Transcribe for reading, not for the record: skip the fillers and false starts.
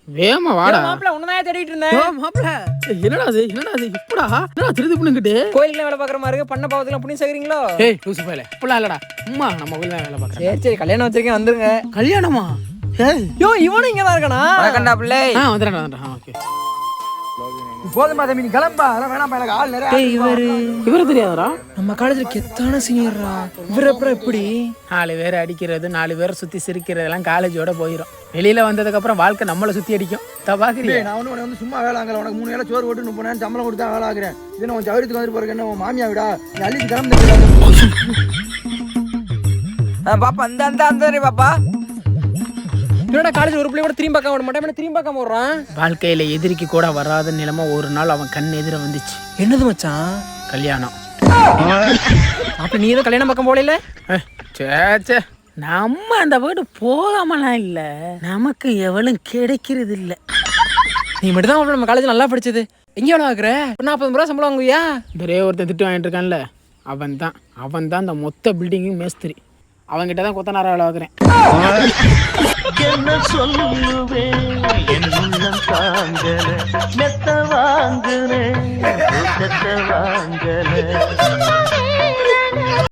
வேமா வாடா. மாப்பிள்ள உன்னதான் தேடிட்டு இருந்தேன். மாப்பிள்ள என்னடா அது இப்படா என்னடா திருதி புண்ணுங்கிட்டு கோயிலுக்குலாம் வேலை பாக்குற மாதிரி பண்ண பாவத்துக்குலாம் புண்ணியம் சேர்க்குறீங்களோ? ஏய் லூசு போயில இப்பெல்லாம் இல்லடா அம்மா நம்ம கோயில வேலை பார்க்கறேன். சரி கல்யாணம் வச்சிருக்கேன் வந்துருங்க. கல்யாணமா? யோ இவனும் இங்க தான் இருக்கானா? கண்டா பிள்ளை வந்துடுறேன். ஓகே போதுமா தம்பி நீ கிளம்பா. அதெல்லாம் வேணாம் எனக்கு ஆள் நிறைய. இவரு தெரியாதரா? நம்ம காலேஜ்ல கெத்தான சீனியர்ரா. இவர அப்புறம் எப்படி 4 பேர் அடிக்கிறது 4 பேரை சுத்தி சிரிக்கிறதெல்லாம் காலேஜோட போயிடும். வெளியில வந்ததுக்கு அப்புறம் வாழ்க்கை நம்மளை சுத்தி அடிக்கும். தபாக்கிறியா? நான் ஒண்ணு வந்து சும்மா வேலை ஆகல. உனக்கு 3 வேளை சோறு போட்டு 30 சம்பளம் கொடுத்தா வேலை ஆகுறேன். இது நான் சௌரியத்துக்கு வந்துட்டு போறேன். என்ன உன் மாமியா விடா நீ அள்ளிட்டு கிளம்பி பாப்பா அந்த பாப்பா என்னடா காலேஜ் ஒரு பிள்ளை கூட திரும்பி பார்க்க விட மாட்டேன். திரும்பி பார்க்காம போடுறான். வாழ்க்கையில எதிரிக்கு கூட வராத நிலைமை ஒரு நாள் அவன் கண் எதிர வந்துச்சு. என்னது மச்சான்? கல்யாணம். அப்ப நீ ஏதோ கல்யாணம் பக்கம் போகல? சே நம்ம அந்த வீடு போகாமலாம் இல்ல, நமக்கு எவளும் கிடைக்கிறது இல்ல. நீ மட்டும் தான் நம்ம காலேஜ் நல்லா படிச்சது. எங்க எவ்வளவு ஆகுற? 40 ரூபா சம்பளம் வாங்குவியா? ஒரே ஒருத்தன் திட்டு வாங்கிட்டு இருக்கான்ல, அவன் தான் அந்த மொத்த பில்டிங்கும் மேஸ்திரி. அவன்கிட்ட தான் கொத்தனாரா வேலை பார்க்குறேன். என்ன சொல்லுவேன் என் உள்ளம் தாங்கல மெத்த வாங்குறேன் வாங்கல